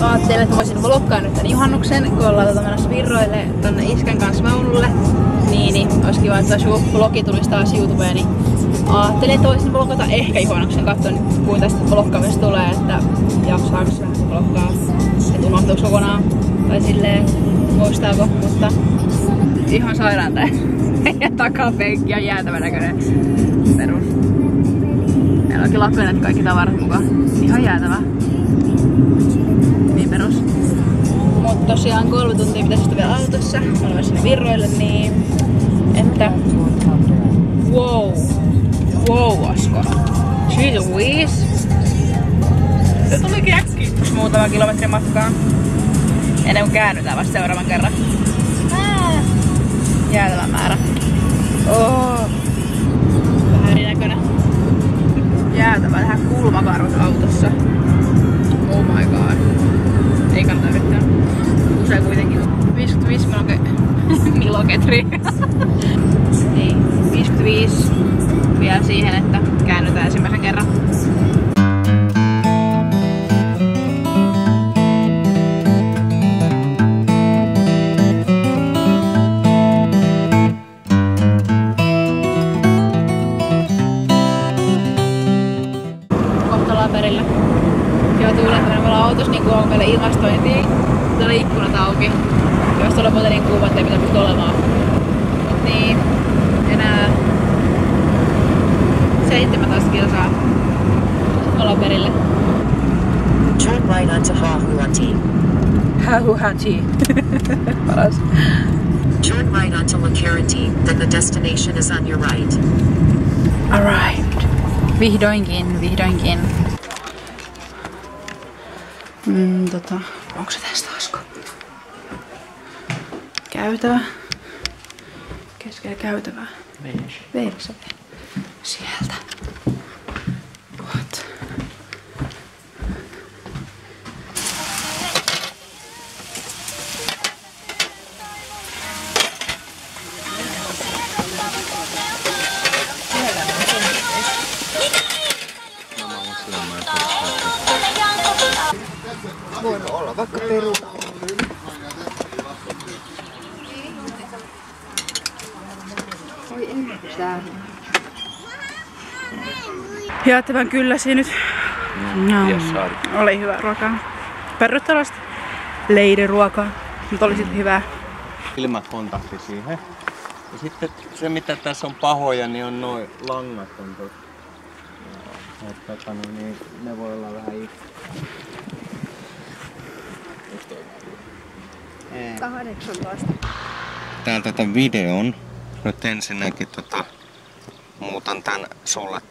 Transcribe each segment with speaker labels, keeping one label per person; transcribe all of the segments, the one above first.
Speaker 1: Ajattelin, että voisin vloggaa nyt tän juhannuksen, kun ollaan menossa Virroille tonne iskän kanssa vaunulle. Niin olisi kiva, että vlogi tulisi taas YouTubeen. Niin ajattelin, että voisin vlogata ehkä juhannuksen. Katson, kuinka tästä vloggaamista tulee, että jaksaako se vähän vloggaa. Että unohtuuko kokonaan. Tai silleen, muistaako, mutta ihan sairaan tää. Ja takapenkki on jäätävän näköinen. Perus. Meillä onkin lapineet kaikki tavarat mukaan. Ihan jäätävä. Niin perus. Mut tosiaan 3 tuntia pitäisi istua vielä autossa. Mä olen myös sinne Virroille, niin että wow Asko. Jeez Louise. Se tulikin äkkiä. Muutama kilometrin matkaa. Ennen kuin käännytään vasta seuraavan kerran. Jäätävä määrä. Vähän erinäköinen. Jäätävä tähän kulmakarvat autossa. Oh my god. Ei kannata yrittää. Usein kuitenkin 55 kilometriä. Niin, 55 vielä siihen, että käännytään ensimmäisen kerran. Perillä. Joo, tuulettaminen. Me ollaan autossa niin on meille ilmastointia. Täällä ikkunat auki. Jos tuolla muuten niin kuuma, ettei pitää pysty olemaan. Mut niin, enää 17 kilsaa ollaan perillä.
Speaker 2: Turn right onto Hahuhati.
Speaker 1: Hahuhati. Paras.
Speaker 2: Turn right onto Lacarity, then the destination is on your right.
Speaker 1: Arrived. Vihdoinkin. Onko se tästä Asko? Käytävä. Keskellä käytävää. Veivässä. Sieltä. What?
Speaker 3: Voin olla vaikka peruna. Oi ei.
Speaker 1: Jäätävän kylläsi nyt. No. Oli hyvä ruokaa. Perustelasta leidiruokaa, mutta oli sitten hyvää.
Speaker 4: Ilmakontakti siihen. Ja sitten se mitä tässä on pahoja, niin on noin langat on tossa. Niin ne voi olla vähän
Speaker 3: 18.
Speaker 4: Täältä tämän videon. Nyt ensinnäkin muutan tän sulle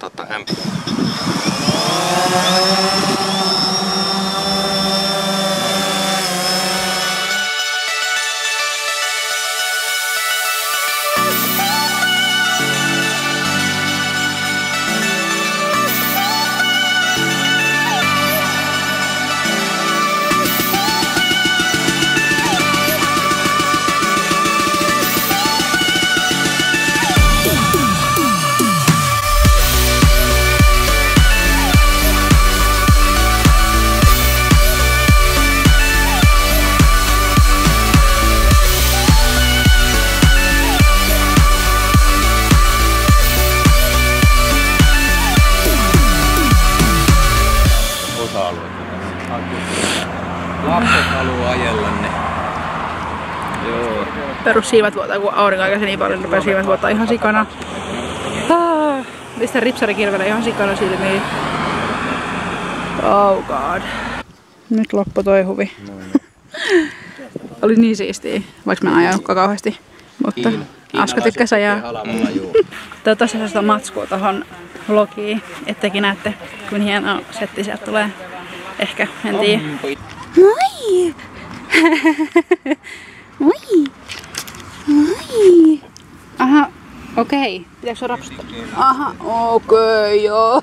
Speaker 4: lapset haluaa ajella ne. Joo.
Speaker 1: Perussiivat vuotaa, kun aurinko aikaisen niin paljon rupea siivat vuotaa ihan sikana. Mistä ripsarikilvellä ihan sikana silmiin. Oh god. Nyt loppu toi huvi. Oli niin siistiä, vaikka mä en ajanutkaan kauheasti. Mutta Asko tykkäs ajaa. Toivottavasti sellaista matskua tohon vlogiin, ettekin näette, kun hieno setti sieltä tulee. Ehkä, en tiedä.
Speaker 3: Moi! Moi! Moi!
Speaker 1: Aha, okei. Pitääkö se rapsuttaa? Aha, okei, joo.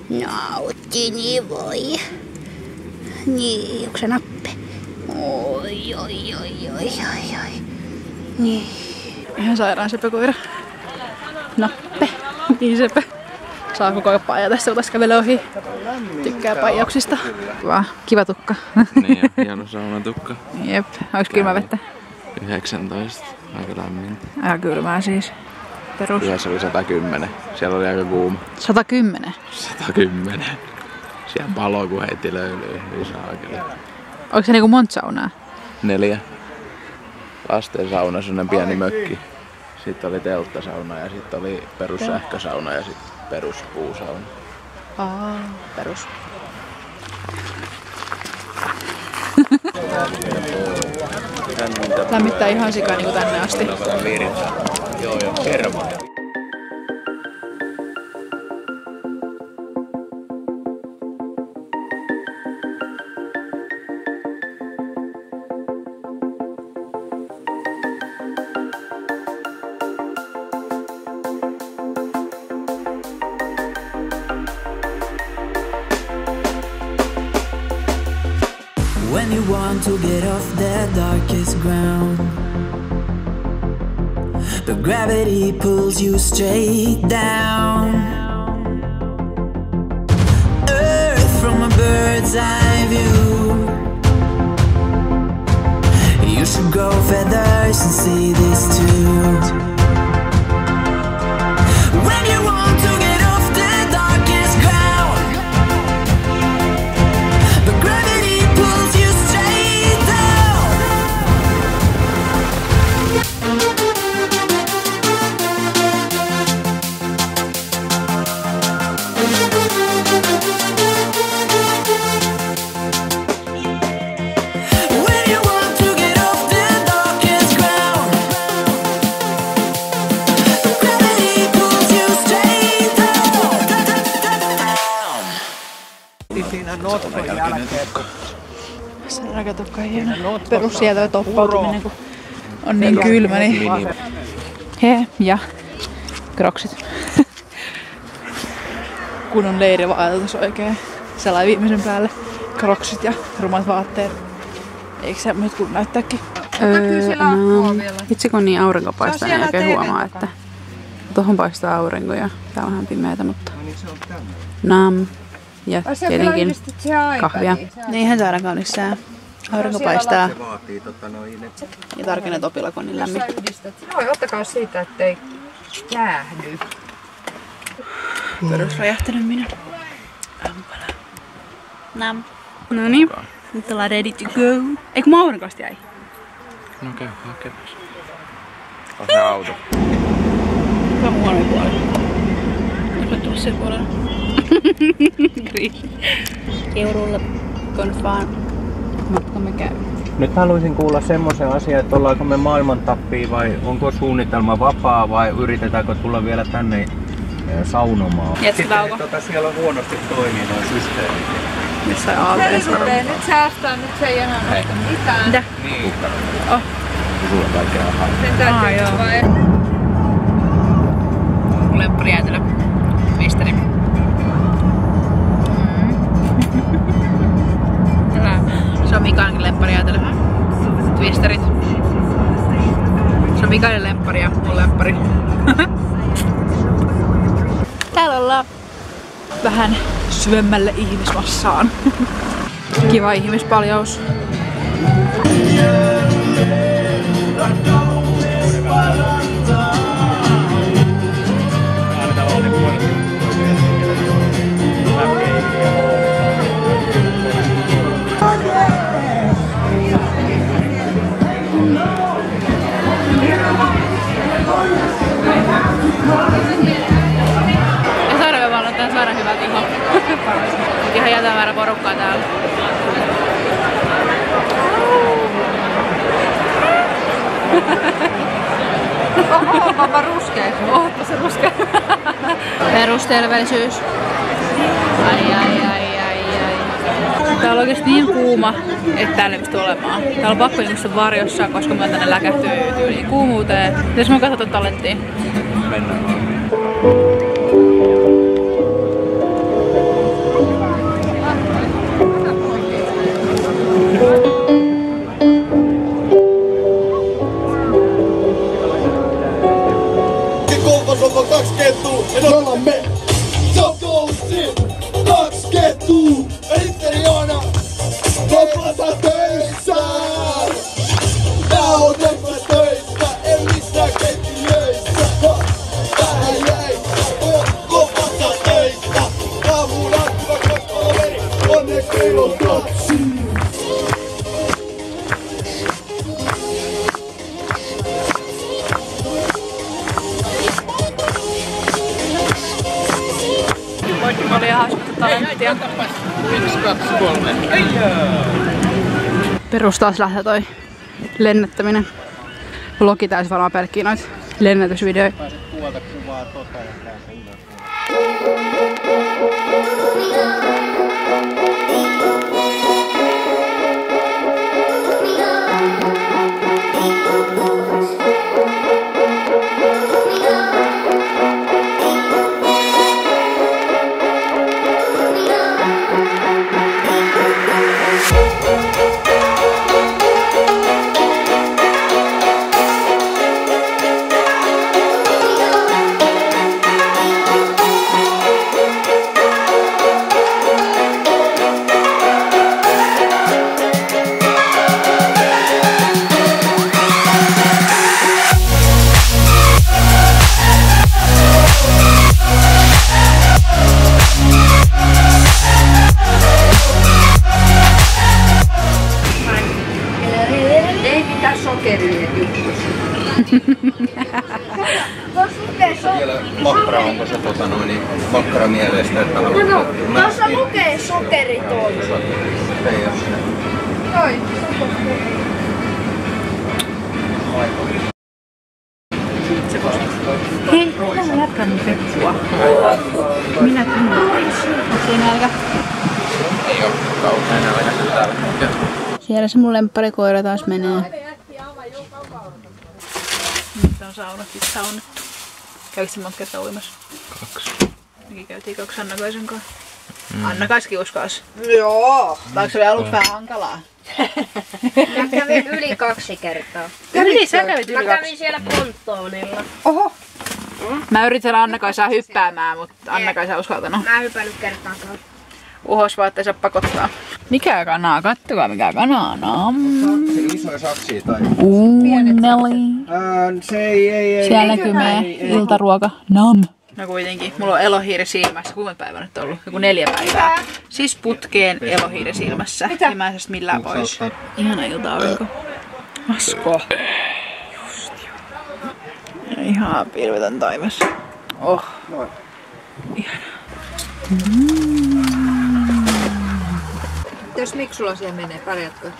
Speaker 3: Nautti, niin voi. Niin, onko se nappe? Oi. Niin.
Speaker 1: Ihan sairaan sepä koira. Nappe. Niin sepä. Saa koko ajan paija tässä, kun tässä kävelee ohi. Tykkää paijauksista. Kiva tukka.
Speaker 5: Niin, ja hieno saunatukka.
Speaker 1: Jep. Onks kylmää vettä?
Speaker 5: 19. Aika lämmintä.
Speaker 1: Aika kylmää siis. Perus.
Speaker 5: Yhdessä oli 110. Siellä oli aika kuuma.
Speaker 1: 110?
Speaker 5: 110. Siellä palo kun heitti löylyä.
Speaker 1: Onko se niinku monta saunaa?
Speaker 5: 4. Lasten sauna, sellainen pieni mökki. Sitten oli telttasauna ja sitten oli perussähkösauna ja sitten peruspuusauna.
Speaker 1: Perus. Lämmittää ihan sikaa niinku tänne asti.
Speaker 5: Joo, kerma.
Speaker 6: When you want to get off the darkest ground, but gravity pulls you straight down. Earth from a bird's eye view. You should grow feathers and see this too. When you want to get off the darkest ground, but gravity pulls you straight down. When you want to get off the darkest ground, but gravity pulls you straight down.
Speaker 4: Siinä Notron jälkeen.
Speaker 1: Se rakatukka on hieno. Perus sieltä toppautuminen, kun on niin kylmä. Niin. He ja kroksit. Kun on leirivaatetus oikein. Sellainen viimeisen päälle. Kroksit ja rumat vaatteet. Eikö semmoiset kun näyttääkin? Vitsi kun on niin aurinko paistaa, niin oikein huomaa, että tuohon paistaa aurinko ja tää on vähän pimeätä, mutta nam. Ja tietenkin kahvia. Niinhän saadaan kaunis sää. Aurinko paistaa. Ja tarkenee topilla, kun on niin lämmin.
Speaker 7: Joo, ottakaa siitä, ettei jäähdy.
Speaker 1: Perusräjähtänyt minä. Nam. Noniin. Nyt ollaan ready to go. Eikö mun aurinkosta jäi?
Speaker 5: No käy hakemassa. On se auto.
Speaker 1: Tämä on mun huono puoli. Onko tullut sen puolella? Keurulla konfaan matkamme käy.
Speaker 4: Nyt haluaisin kuulla semmoisen asian, että ollaanko me maailman tappia vai onko suunnitelma vapaa vai yritetäänkö tulla vielä tänne saunomaan.
Speaker 1: Jätskitauko.
Speaker 4: Siellä on huonosti toimii noin systeemit.
Speaker 1: Jossain aalteessa.
Speaker 7: Nyt säästää, nyt se ei enää nosta mitään.
Speaker 1: Mitä?
Speaker 4: Niin.
Speaker 1: Oh.
Speaker 5: Sulla on kaikkea rahaa.
Speaker 7: Sen täytyy
Speaker 1: joo.
Speaker 7: vai...
Speaker 1: Mun lemppari jäätelö. Misteri. Se on Mikaelin lemppari jäätelö. Twisterit. Se on Mikaelin lemppari ja mun lemppari. Täällä ollaan vähän syvemmälle ihmismassaan. Kiva ihmispaljaus. Ja Sarvevalla on tää sairaan hyvä iho. Ihan jätän määrä porukkaa täällä.
Speaker 7: Ohopa ruskea.
Speaker 1: Ootpa se ruskea. Perusterveellisyys. Ai. Tää on oikeesti niin kuuma, että täällä ei pysty olemaan. Täällä on pakko niinku varjossa, koska mä tänne läkähtyy tyyliin kuumuuteen. Jos mä katsotaan tallettiin.
Speaker 5: Mennään vaan.
Speaker 8: Kolmas on 2 kettua ja 0 me.
Speaker 1: hauskoita talenttia.
Speaker 5: 1, 2, 3.
Speaker 1: Perus taas lähtee toi lennättäminen. Vlogi täysin varmaan pelkkiä noita lennätysvideoita.
Speaker 4: Pääset tuolta kuvaa tota ja tää sinne.
Speaker 7: Ei mitään sokeria juttuja.
Speaker 4: Vielä makkara, onko se makkara mielestä, että
Speaker 3: Tuossa lukee sokeritoimi.
Speaker 4: ei ole se.
Speaker 7: Toi.
Speaker 1: Hei, mä jatkan peppua. Minä kyllä. Onko siinä nälkä?
Speaker 5: Ei oo kauhean nälkäistä täällä.
Speaker 1: Siellä se mun lempparikoira taas menee. Nyt on saunatkin saunattu. Käykö se monta kertaa uimassa?
Speaker 5: 2.
Speaker 1: Mekin käytiin 2 Anna-Kaisan kanssa. Anna-Kaiskin uskaas.
Speaker 7: Joo.
Speaker 1: Onko se vielä ollut vähän hankalaa?
Speaker 3: Mä kävin yli 2 kertaa.
Speaker 1: Yli, sä kävit
Speaker 3: Mä
Speaker 1: yli 2.
Speaker 3: kävin siellä pontoonilla.
Speaker 7: Oho.
Speaker 1: Mä yritin Anna-Kaisaa hyppäämään, mutta Anna-Kaisa ei uskaltanut.
Speaker 3: Mä en hypännyt kertaakaan.
Speaker 1: Uhos vaan, ettei saa pakottaa. Mikä kanaa? Kattokaa mikä kanaa.
Speaker 4: Isoja saksia tai...
Speaker 1: Uuneli.
Speaker 4: Se ei.
Speaker 1: Siellä näkyy meidän iltaruoka. Nam. No kuitenkin, mulla on elohiiri silmässä. Kuinka päivä nyt on ollut? Joku 4 päivää. Siis putkeen elohiiri silmässä. Mitä? Mä en saa millään pois. Ihana ilta-aurinko. Asko. Just joo. Ihan pilvetön taivas. Oh. Ihana.
Speaker 7: Jos Miksulla siellä menee, pärjätkö?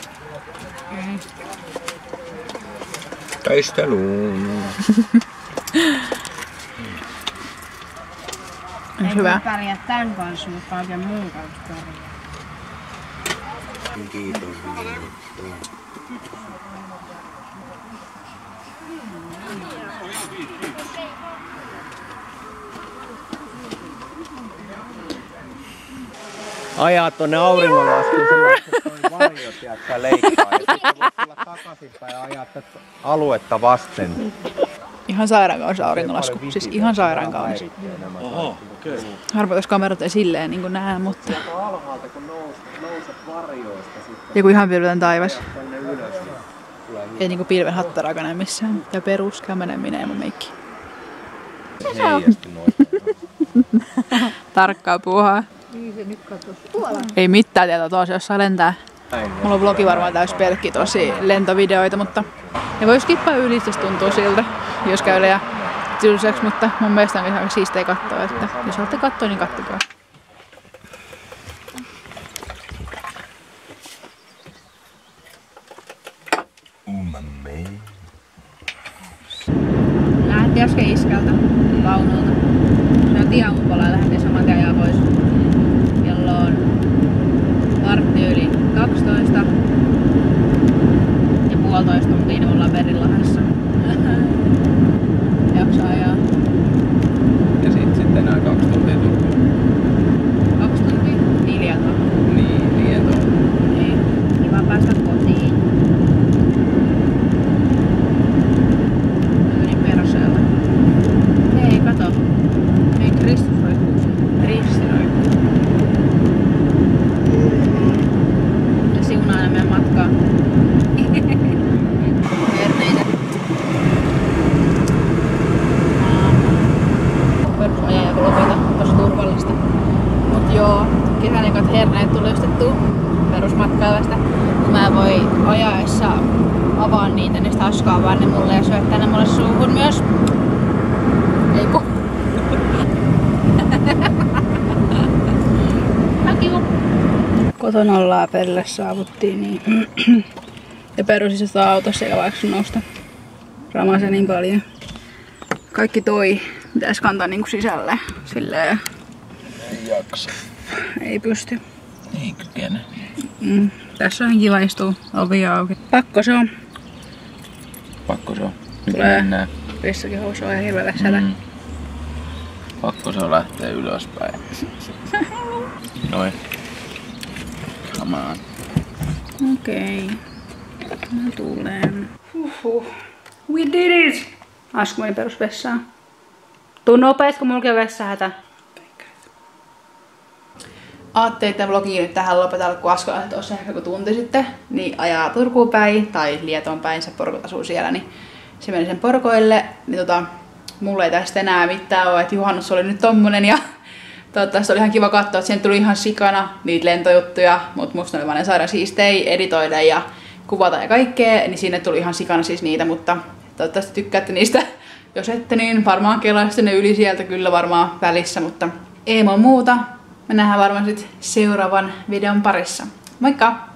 Speaker 4: Taisteluun.
Speaker 1: Onko hyvä?
Speaker 3: Pärjää tän kanssa, mutta kaiken muun kanssa pärjää.
Speaker 4: Kiitos. Ajaa tonne auringonlaskuun sellaista toi varjot ja että leikkaa. Ja sitten voit tulla takaisinpäin ja ajaa tätä aluetta vasten.
Speaker 1: Ihan sairaan kaunis auringonlasku. Siis ihan sairaan kaunis.
Speaker 5: Oho, okei.
Speaker 1: Harvoin jos kamerat ei silleen niin kuin näe, mutta...
Speaker 4: Alhaalta kun nouset varjoista sitten
Speaker 1: Joku ihan pilvetön taivas.
Speaker 4: tänne ylös.
Speaker 1: Ei niinku pilven hattaraakaan näe missään. Ja peruskämenen minä ja mun meikki.
Speaker 4: Heijasti noin.
Speaker 1: Tarkkaa puuhaa. Ei mitään tietoa tuossa, jos saa lentää. Mulla on vlogi varmaan täys pelkki tosi lentovideoita, mutta ne voi skippaa yli, jos tuntuu siltä, jos käy liian tylsäksi, mutta mun mielestä on ihan siistejä katsoa, että jos haluatte katsoa, niin kattokaa. Lähdettiin äsken iskältä vaunulta. Se on tiaamupala ja lähdettiin saman tien ajaa pois. Kello on 12:15 ja 1,5 tuntia, niin ollaan Merilahdessa. Jaksaa ajaa.
Speaker 5: Ja sitten enää 2 tuntia Turkuun.
Speaker 1: 2 tuntia? Niin lietoa.
Speaker 5: Niin, lietoa.
Speaker 1: Niin.
Speaker 3: Kiva päästä kotiin.
Speaker 1: Niin perseellä. Hei, kato. Hei, Kristus roikkuu. Risti roikkuu. Ja siunaa aina meidän matkaa. Herneitä. Perusajaja kun lopeta. Tosi turvallista. Mut joo, kesän ekat herneet tuli ostettua perusmatkailasta. Mä voin ajaessa avaa niitä, niin sitä haskaa vaan ne mulle ja syöttää ne mulle suuhun myös. Eiku. Auton ollaan perille saavuttiin niin. Ja perusisesta autossa eikä vaikka nousta. Ramase niin paljon. Kaikki toi pitäis kantaa niinku sisälle. Silleen.
Speaker 5: Ei jaksa.
Speaker 1: Ei pysty.
Speaker 5: Ei kykene.
Speaker 1: Tässä on kiva istua. Ovi auki. Pakko se on.
Speaker 5: Pakko se on. Nyt
Speaker 1: Tulee.
Speaker 5: mennään.
Speaker 1: Rissakin housu on ihan hirveä väsälä.
Speaker 5: Pakko se on lähteä ylöspäin. Noin. Come on.
Speaker 1: Okei. Mä tulen. We did it! Asku meni perusvessaan. Tuu nopeet, kun mulla on vessahätä. Ajattelin, että vlogiin nyt tähän lopetella, kun Asko lähti tuossa ehkä tunti sitten, niin ajaa Turkuun päin, tai Lietoon päin, se porukot asuu siellä, niin se meni sen porkoille. Niin mulla ei tästä enää mitään ole, että juhannus oli nyt tommonen, ja toivottavasti oli ihan kiva katsoa, että siihen tuli ihan sikana niitä lentojuttuja, mutta musta oli vaan sairaan siistei editoida ja kuvata ja kaikkea, niin sinne tuli ihan sikana siis niitä, mutta toivottavasti tykkäätte niistä. Jos ette, niin varmaan kelaisitte ne yli sieltä kyllä varmaan välissä, mutta ei muuta. Me nähdään varmaan sitten seuraavan videon parissa. Moikka!